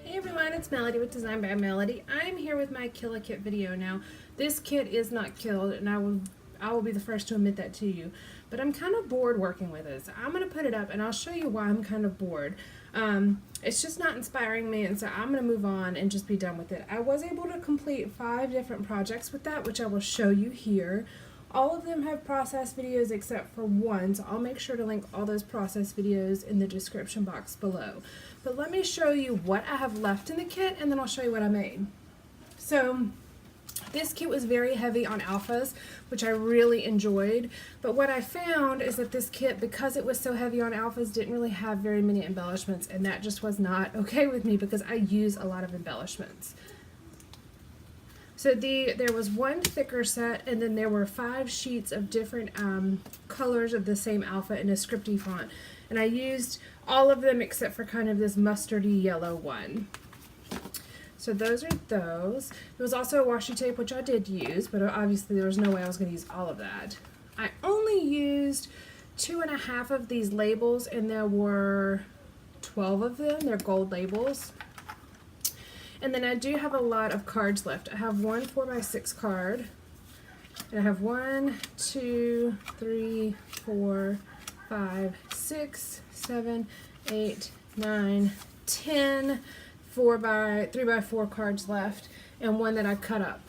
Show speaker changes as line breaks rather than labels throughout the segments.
Hey everyone, it's Melody with Design by Melody. I'm here with my Kill a Kit video now. This kit is not killed, and I will be the first to admit that to you. But I'm kind of bored working with it, so I'm going to put it up and I'll show you why I'm kind of bored. It's just not inspiring me, and so I'm going to move on and just be done with it. I was able to complete 5 different projects with that, which I will show you here. All of them have process videos except for one, so I'll make sure to link all those process videos in the description box below. But let me show you what I have left in the kit, and then I'll show you what I made. So this kit was very heavy on alphas, which I really enjoyed. But what I found is that this kit, because it was so heavy on alphas, didn't really have very many embellishments, and that just was not okay with me because I use a lot of embellishments. So there was one thicker set, and then there were 5 sheets of different colors of the same alpha in a scripty font. And I used all of them except for kind of this mustardy yellow one. So those are those. There was also a washi tape, which I did use, but obviously there was no way I was going to use all of that. I only used 2.5 of these labels, and there were 12 of them. They're gold labels. And then I do have a lot of cards left. I have one 4x6 card. And I have 1, 2, 3, 4, 5, 6, 7, 8, 9, 10 3x4 cards left, and one that I cut up.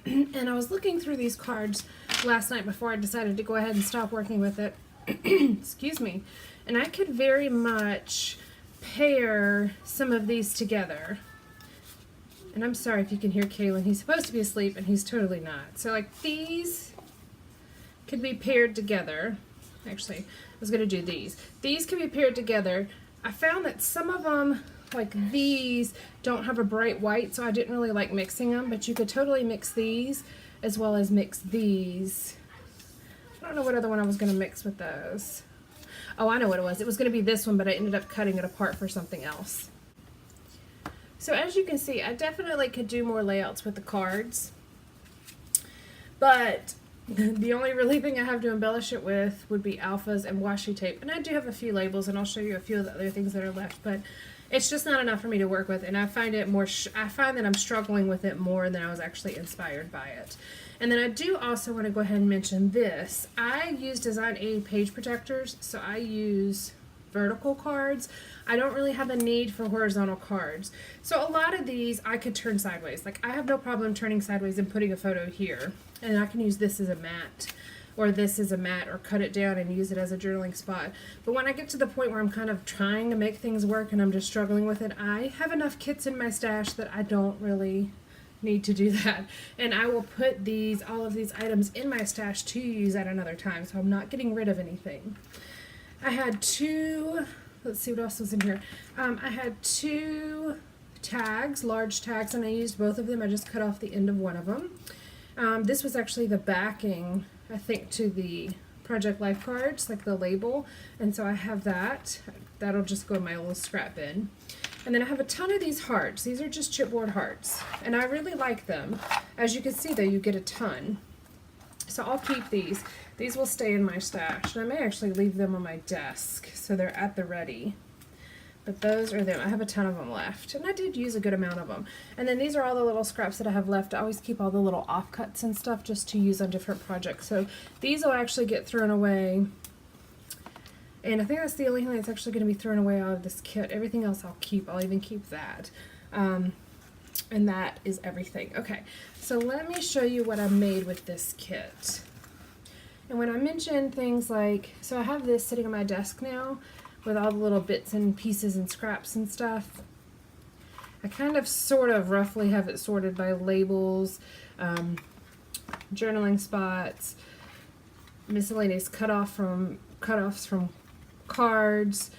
And I was looking through these cards last night before I decided to go ahead and stop working with it. Excuse me. And I could very much pair some of these together. And I'm sorry if you can hear Kaylin. He's supposed to be asleep and he's totally not. So like these could be paired together. Actually, I was going to do these. These can be paired together. I found that some of them, like these, don't have a bright white, so I didn't really like mixing them, but you could totally mix these as well as mix these. I don't know what other one I was going to mix with those. Oh, I know what it was. It was going to be this one, but I ended up cutting it apart for something else. So as you can see, I definitely could do more layouts with the cards, but the only really thing I have to embellish it with would be alphas and washi tape. And I do have a few labels, and I'll show you a few of the other things that are left, but it's just not enough for me to work with, and I find it more, I find that I'm struggling with it more than I was actually inspired by it. And then I do also want to go ahead and mention this. I use Design Aid page protectors, so I use vertical cards. I don't really have a need for horizontal cards. So a lot of these I could turn sideways. Like I have no problem turning sideways and putting a photo here. And I can use this as a mat, or this as a mat, or cut it down and use it as a journaling spot. But when I get to the point where I'm kind of trying to make things work and I'm just struggling with it, I have enough kits in my stash that I don't really need to do that. And I will put all of these items in my stash to use at another time, so I'm not getting rid of anything. I had 2, let's see what else was in here. I had 2 tags, large tags, and I used both of them. I just cut off the end of one of them. This was actually the backing, I think, to the Project Life cards, like the label, and so I have that. That'll just go in my little scrap bin. And then I have a ton of these hearts. These are just chipboard hearts, and I really like them. As you can see, though, you get a ton. So I'll keep these. These will stay in my stash, and I may actually leave them on my desk so they're at the ready. But those are them. I have a ton of them left, and I did use a good amount of them. And then these are all the little scraps that I have left. I always keep all the little offcuts and stuff just to use on different projects. So these will actually get thrown away. And I think that's the only thing that's actually going to be thrown away out of this kit. Everything else I'll keep. I'll even keep that. And that is everything. Okay, so let me show you what I made with this kit. And when I mentioned things like, so I have this sitting on my desk now with all the little bits and pieces and scraps and stuff. I kind of sort of roughly have it sorted by labels, journaling spots, miscellaneous cutoffs from cards,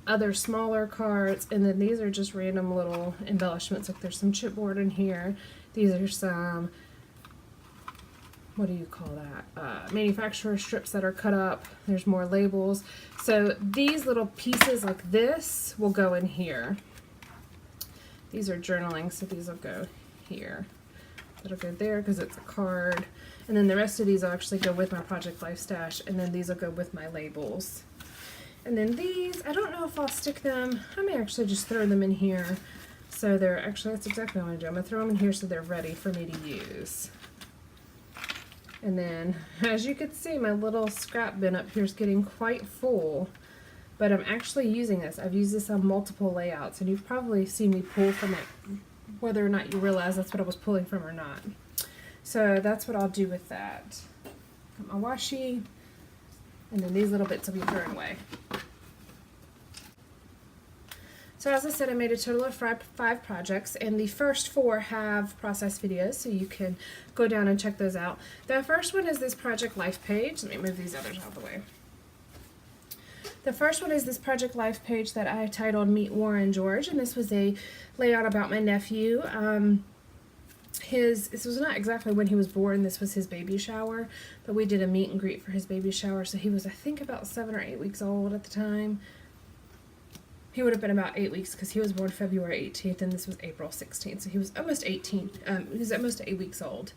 other smaller cards, and then these are just random little embellishments. Like there's some chipboard in here. These are some, what do you call that? Manufacturer strips that are cut up. There's more labels. So these little pieces like this will go in here. These are journaling, so these will go here. That'll go there because it's a card. And then the rest of these will actually go with my Project Life stash, and then these will go with my labels. And then these, I don't know if I'll stick them. I may actually just throw them in here. So they're actually, that's exactly what I'm going to do. I'm going to throw them in here so they're ready for me to use. And then, as you can see, my little scrap bin up here is getting quite full. But I'm actually using this. I've used this on multiple layouts, and you've probably seen me pull from it, whether or not you realize that's what I was pulling from or not. So that's what I'll do with that. Got my washi, and then these little bits will be thrown away. So as I said, I made a total of five projects, and the first 4 have process videos, so you can go down and check those out. The first one is this Project Life page. Let me move these others out of the way. The first one is this Project Life page that I titled Meet Warren George, and this was a layout about my nephew. This was not exactly when he was born, this was his baby shower, but we did a meet and greet for his baby shower, so he was, I think, about 7 or 8 weeks old at the time. He would have been about 8 weeks because he was born February 18th and this was April 16th, so he was almost 18. He was almost 8 weeks old.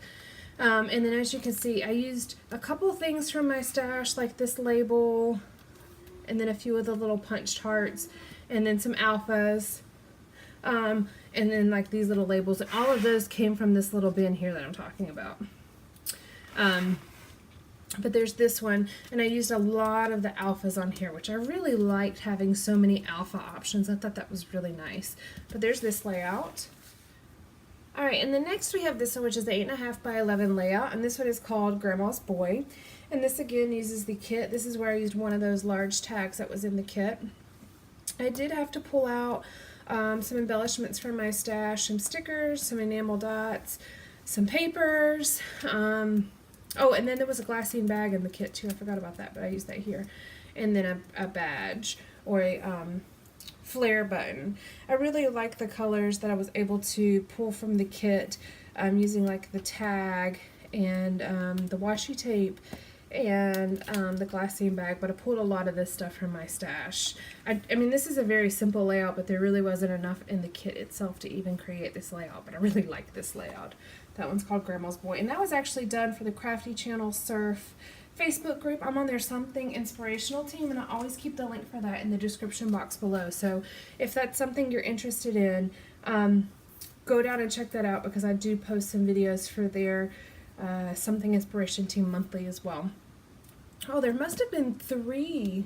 And then as you can see, I used a couple things from my stash, like this label, and then a few of the little punched hearts, and then some alphas, and then like these little labels, and all of those came from this little bin here that I'm talking about. But there's this one, and I used a lot of the alphas on here, which I really liked having so many alpha options. I thought that was really nice. But there's this layout. Alright, and then next we have this one, which is the 8.5 by 11 layout, and this one is called Grandma's Boy. And this again uses the kit. This is where I used one of those large tags that was in the kit. I did have to pull out some embellishments from my stash, some stickers, some enamel dots, some papers, oh, and then there was a glassine bag in the kit too. I forgot about that, but I used that here. And then a badge or a flare button. I really like the colors that I was able to pull from the kit using like the tag and the washi tape and the glassine bag, but I pulled a lot of this stuff from my stash. I mean, this is a very simple layout, but there really wasn't enough in the kit itself to even create this layout, but I really like this layout. That one's called Grandma's Boy, and that was actually done for the Crafty Channel Surf Facebook group. I'm on their Something Inspirational team, and I always keep the link for that in the description box below. So if that's something you're interested in, go down and check that out, because I do post some videos for their Something Inspiration team monthly as well. Oh, there must have been 3.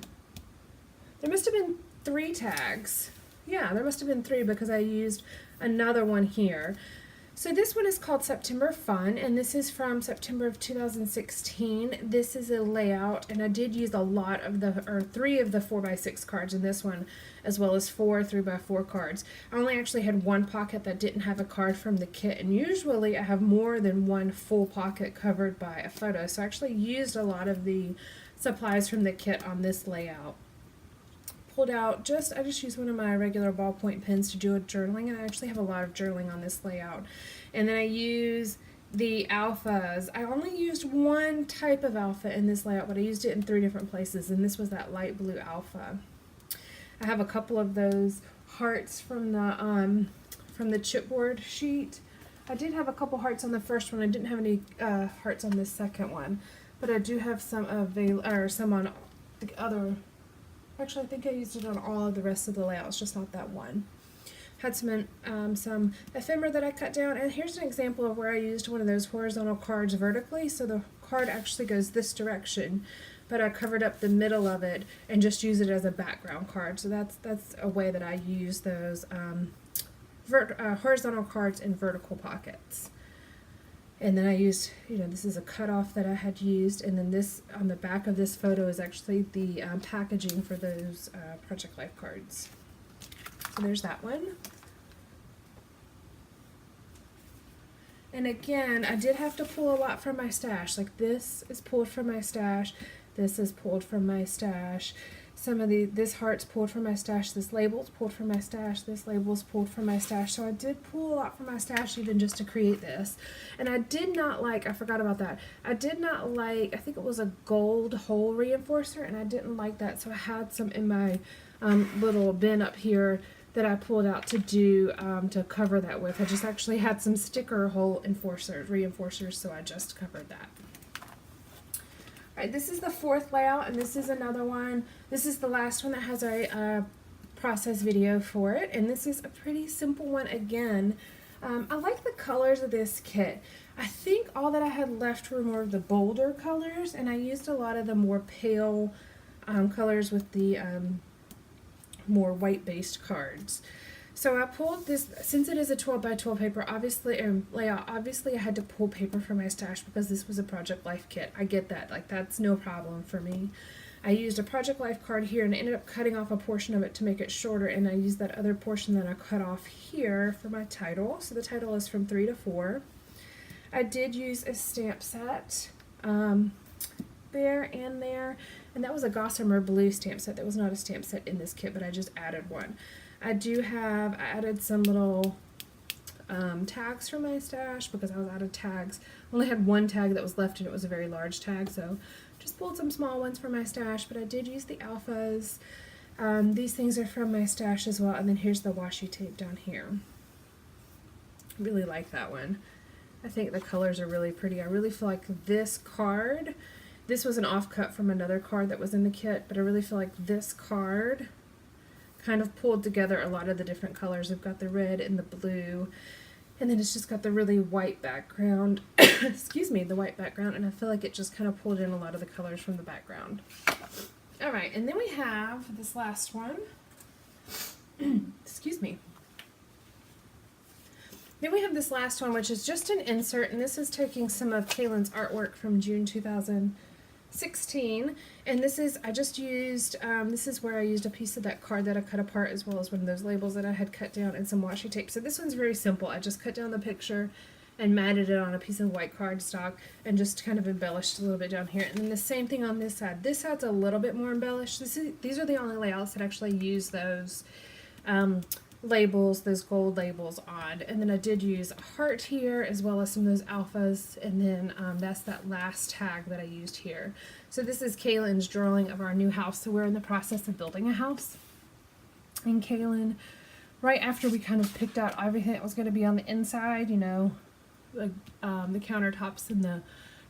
There must have been 3 tags. Yeah, there must have been 3 because I used another one here. So this one is called September Fun, and this is from September of 2016. This is a layout, and I did use a lot of the, or 3 of the 4x6 cards in this one, as well as 4 3x4 cards. I only actually had 1 pocket that didn't have a card from the kit, and usually I have more than 1 full pocket covered by a photo, so I actually used a lot of the supplies from the kit on this layout. Pulled out I just used one of my regular ballpoint pens to do a journaling, and I actually have a lot of journaling on this layout. And then I use the alphas. I only used 1 type of alpha in this layout, but I used it in 3 different places, and this was that light blue alpha. I have a couple of those hearts from the chipboard sheet. I did have a couple hearts on the first one. I didn't have any hearts on this second one, but I do have some some on the other. Actually, I think I used it on all of the rest of the layouts, just not that one. Had some ephemera that I cut down, and here's an example of where I used one of those horizontal cards vertically, so the card actually goes this direction, but I covered up the middle of it and just use it as a background card. So that's a way that I use those horizontal cards in vertical pockets. And then I used, this is a cutoff that I had used, and then this, on the back of this photo, is actually the packaging for those Project Life cards. So there's that one. And again, I did have to pull a lot from my stash. Like this is pulled from my stash, this is pulled from my stash. This heart's pulled from my stash, this label's pulled from my stash, this label's pulled from my stash. So I did pull a lot from my stash even just to create this. And I did not like, I forgot about that, I did not like, I think it was a gold hole reinforcer, and I didn't like that. So I had some in my little bin up here that I pulled out to do to cover that with. I just actually had some sticker hole reinforcers, so I just covered that. Alright, this is the fourth layout, and this is another one. This is the last one that has a process video for it, and this is a pretty simple one again. I like the colors of this kit. I think all that I had left were more of the bolder colors, and I used a lot of the more pale colors with the more white-based cards. So I pulled this, since it is a 12 by 12 paper, layout, obviously I had to pull paper from my stash because this was a Project Life kit. I get that, like that's no problem for me. I used a Project Life card here and I ended up cutting off a portion of it to make it shorter, and I used that other portion that I cut off here for my title. So the title is from 3 to 4. I did use a stamp set there and there, and that was a Gossamer Blue stamp set. That was not a stamp set in this kit, but I just added one. I added some little tags from my stash because I was out of tags. I only had one tag that was left, and it was a very large tag, so just pulled some small ones from my stash, but I did use the alphas. These things are from my stash as well, and then here's the washi tape down here. I really like that one. I think the colors are really pretty. I really feel like this card, this was an offcut from another card that was in the kit, but I really feel like this card kind of pulled together a lot of the different colors. We've got the red and the blue, and then it's just got the really white background. Excuse me, the white background, and I feel like it just kind of pulled in a lot of the colors from the background. Alright, and then we have this last one. Excuse me. Then we have this last one, which is just an insert, and this is taking some of Kaylin's artwork from June 2016, and this is, I just used, this is where I used a piece of that card that I cut apart, as well as one of those labels that I had cut down, and some washi tape. So this one's very simple. I just cut down the picture and matted it on a piece of white cardstock and just kind of embellished a little bit down here. And then the same thing on this side. This side's a little bit more embellished. These are the only layouts that actually use those labels, those gold labels on. And then I did use a heart here, as well as some of those alphas, and then that's that last tag that I used here. So this is Kaylin's drawing of our new house. So we're in the process of building a house, and Kaylin, right after we kind of picked out everything that was going to be on the inside, you know, the countertops and the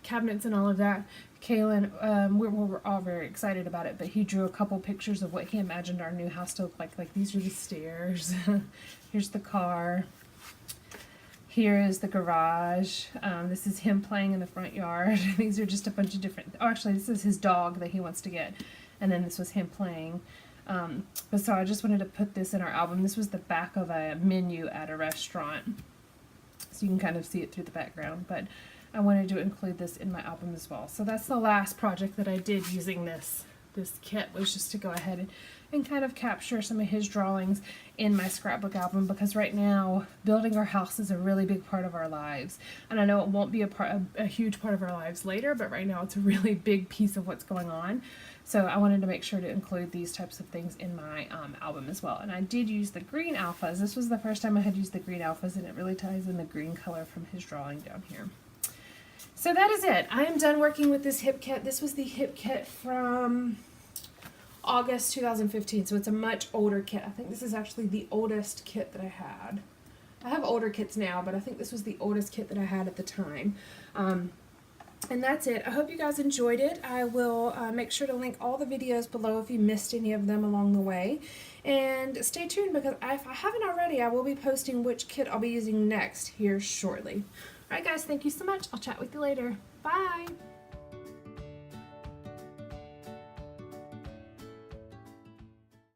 cabinets and all of that, Kaylin, we're all very excited about it, but he drew a couple pictures of what he imagined our new house to look like. Like, these are the stairs, here's the car, here is the garage, this is him playing in the front yard. These are just a bunch of different, oh, actually this is his dog that he wants to get, and then this was him playing. But so I just wanted to put this in our album. This was the back of a menu at a restaurant, so you can kind of see it through the background, but I wanted to include this in my album as well. So that's the last project that I did using this kit, was just to go ahead and kind of capture some of his drawings in my scrapbook album, because right now building our house is a really big part of our lives, and I know it won't be a huge part of our lives later, but right now it's a really big piece of what's going on. So I wanted to make sure to include these types of things in my album as well. And I did use the green alphas. This was the first time I had used the green alphas, and it really ties in the green color from his drawing down here. So that is it. I am done working with this hip kit. This was the hip kit from August 2015, so it's a much older kit. I think this is actually the oldest kit that I had. I have older kits now, but I think this was the oldest kit that I had at the time. And that's it. I hope you guys enjoyed it. I will make sure to link all the videos below if you missed any of them along the way. And stay tuned, because if I haven't already, I will be posting which kit I'll be using next here shortly. Alright guys, thank you so much. I'll chat with you later. Bye!